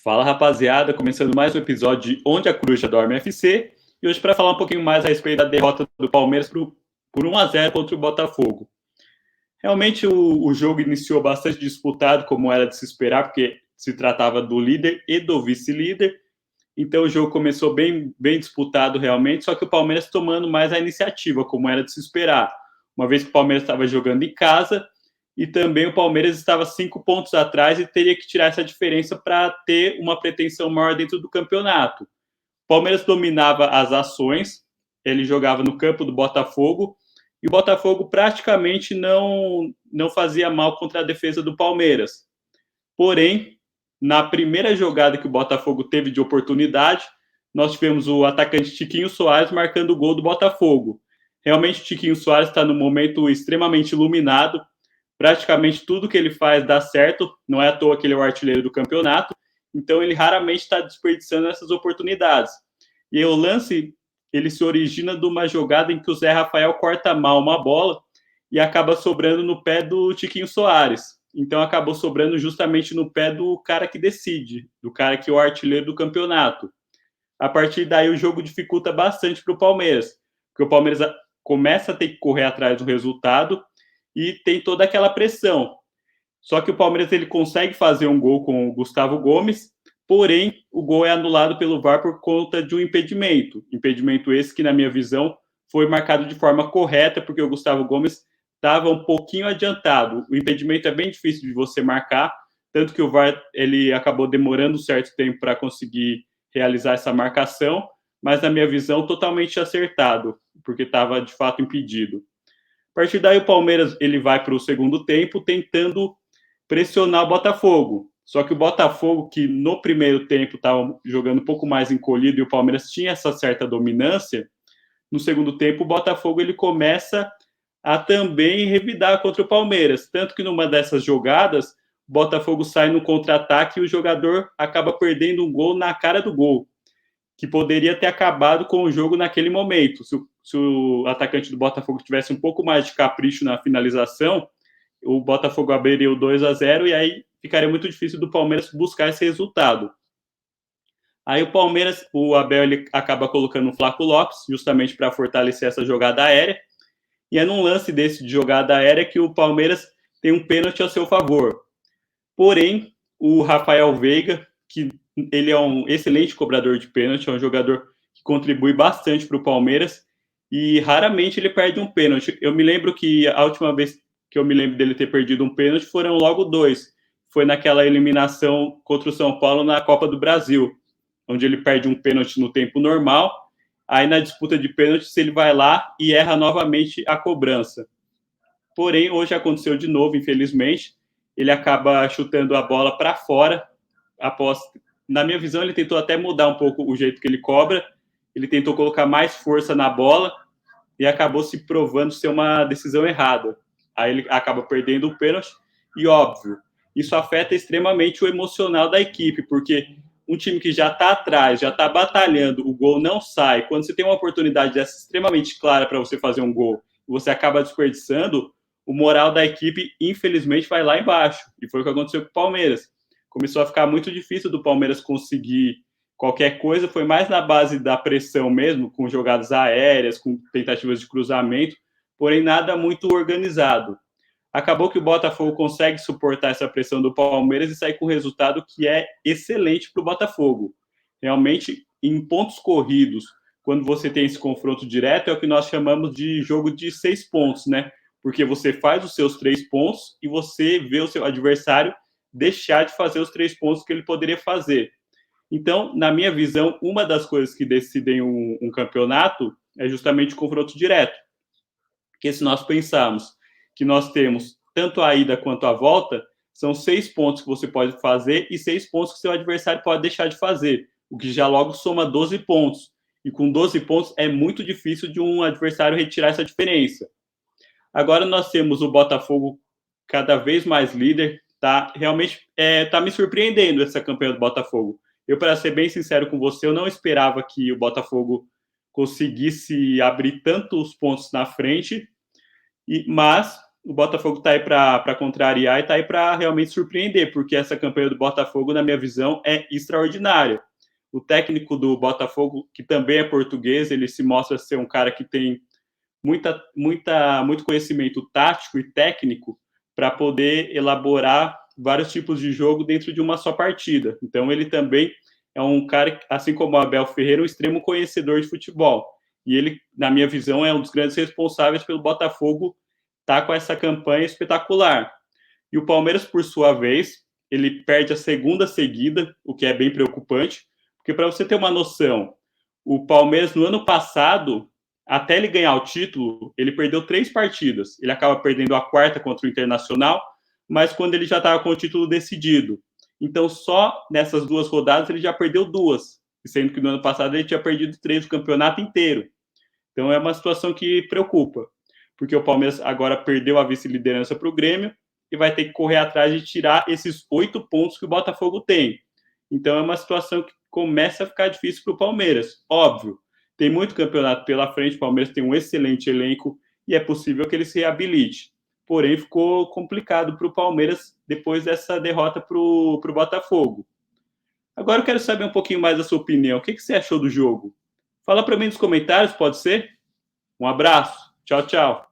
Fala, rapaziada, começando mais um episódio de Onde a Coruja Dorme FC, e hoje para falar um pouquinho mais a respeito da derrota do Palmeiras por 1-0 contra o Botafogo. Realmente o jogo iniciou bastante disputado, como era de se esperar, porque se tratava do líder e do vice-líder, então o jogo começou bem disputado realmente, só que o Palmeiras tomando mais a iniciativa, como era de se esperar, uma vez que o Palmeiras estava jogando em casa, e também o Palmeiras estava 5 pontos atrás e teria que tirar essa diferença para ter uma pretensão maior dentro do campeonato. O Palmeiras dominava as ações, ele jogava no campo do Botafogo, e o Botafogo praticamente não fazia mal contra a defesa do Palmeiras. Porém, na primeira jogada que o Botafogo teve de oportunidade, nós tivemos o atacante Tiquinho Soares marcando o gol do Botafogo. Realmente o Tiquinho Soares está num momento extremamente iluminado, praticamente tudo que ele faz dá certo, não é à toa que ele é o artilheiro do campeonato, então ele raramente está desperdiçando essas oportunidades. E o lance, ele se origina de uma jogada em que o Zé Rafael corta mal uma bola e acaba sobrando no pé do Tiquinho Soares. Então acabou sobrando justamente no pé do cara que decide, do cara que é o artilheiro do campeonato. A partir daí o jogo dificulta bastante para o Palmeiras, porque o Palmeiras começa a ter que correr atrás do resultado e tem toda aquela pressão. Só que o Palmeiras ele consegue fazer um gol com o Gustavo Gomes, porém o gol é anulado pelo VAR por conta de um impedimento. Impedimento esse que, na minha visão, foi marcado de forma correta, porque o Gustavo Gomes estava um pouquinho adiantado. O impedimento é bem difícil de você marcar, tanto que o VAR ele acabou demorando um certo tempo para conseguir realizar essa marcação, mas, na minha visão, totalmente acertado, porque estava de fato impedido. A partir daí o Palmeiras ele vai para o segundo tempo tentando pressionar o Botafogo. Só que o Botafogo, que no primeiro tempo estava jogando um pouco mais encolhido e o Palmeiras tinha essa certa dominância, no segundo tempo o Botafogo ele começa a também revidar contra o Palmeiras. Tanto que numa dessas jogadas, o Botafogo sai no contra-ataque e o jogador acaba perdendo um gol na cara do gol, que poderia ter acabado com o jogo naquele momento. Se o atacante do Botafogo tivesse um pouco mais de capricho na finalização, o Botafogo abriria o 2-0 e aí ficaria muito difícil do Palmeiras buscar esse resultado. Aí o Palmeiras, o Abel ele acaba colocando o Flaco Lopes, justamente para fortalecer essa jogada aérea, e é num lance desse de jogada aérea que o Palmeiras tem um pênalti a seu favor. Porém, o Rafael Veiga, que ele é um excelente cobrador de pênalti, é um jogador que contribui bastante para o Palmeiras e raramente ele perde um pênalti. Eu me lembro que a última vez que eu me lembro dele ter perdido um pênalti foram logo dois. Foi naquela eliminação contra o São Paulo na Copa do Brasil, onde ele perde um pênalti no tempo normal, aí na disputa de pênaltis ele vai lá e erra novamente a cobrança. Porém, hoje aconteceu de novo, infelizmente, ele acaba chutando a bola para fora, após, na minha visão, ele tentou até mudar um pouco o jeito que ele cobra, ele tentou colocar mais força na bola e acabou se provando ser uma decisão errada. Aí ele acaba perdendo o pênalti e, óbvio, isso afeta extremamente o emocional da equipe, porque um time que já está atrás, já está batalhando, o gol não sai, quando você tem uma oportunidade dessa extremamente clara para você fazer um gol e você acaba desperdiçando, o moral da equipe, infelizmente, vai lá embaixo. E foi o que aconteceu com o Palmeiras. Começou a ficar muito difícil do Palmeiras conseguir qualquer coisa, foi mais na base da pressão mesmo, com jogadas aéreas, com tentativas de cruzamento, porém nada muito organizado. Acabou que o Botafogo consegue suportar essa pressão do Palmeiras e sair com um resultado que é excelente para o Botafogo. Realmente, em pontos corridos, quando você tem esse confronto direto, é o que nós chamamos de jogo de 6 pontos, né? Porque você faz os seus 3 pontos e você vê o seu adversário deixar de fazer os 3 pontos que ele poderia fazer. Então, na minha visão, uma das coisas que decidem um campeonato é justamente o confronto direto. Porque se nós pensarmos que nós temos tanto a ida quanto a volta, são 6 pontos que você pode fazer e 6 pontos que seu adversário pode deixar de fazer, o que já logo soma 12 pontos. E com 12 pontos é muito difícil de um adversário retirar essa diferença. Agora nós temos o Botafogo cada vez mais líder, tá? Realmente tá me surpreendendo essa campanha do Botafogo. Eu, para ser bem sincero com você, eu não esperava que o Botafogo conseguisse abrir tantos pontos na frente, mas o Botafogo está aí para contrariar e está aí para realmente surpreender, porque essa campanha do Botafogo, na minha visão, é extraordinária. O técnico do Botafogo, que também é português, ele se mostra ser um cara que tem muito conhecimento tático e técnico para poder elaborar vários tipos de jogo dentro de uma só partida. Então, ele também é um cara, assim como o Abel Ferreira, um extremo conhecedor de futebol. E ele, na minha visão, é um dos grandes responsáveis pelo Botafogo estar com essa campanha espetacular. E o Palmeiras, por sua vez, ele perde a segunda seguida, o que é bem preocupante, porque para você ter uma noção, o Palmeiras no ano passado, até ele ganhar o título, ele perdeu 3 partidas. Ele acaba perdendo a quarta contra o Internacional, mas quando ele já estava com o título decidido. Então, só nessas 2 rodadas ele já perdeu 2, sendo que no ano passado ele tinha perdido 3 o campeonato inteiro. Então, é uma situação que preocupa, porque o Palmeiras agora perdeu a vice-liderança para o Grêmio e vai ter que correr atrás de tirar esses 8 pontos que o Botafogo tem. Então, é uma situação que começa a ficar difícil para o Palmeiras. Óbvio, tem muito campeonato pela frente, o Palmeiras tem um excelente elenco e é possível que ele se reabilite. Porém, ficou complicado para o Palmeiras depois dessa derrota para o Botafogo. Agora eu quero saber um pouquinho mais da sua opinião. O que você achou do jogo? Fala para mim nos comentários, pode ser? Um abraço. Tchau, tchau.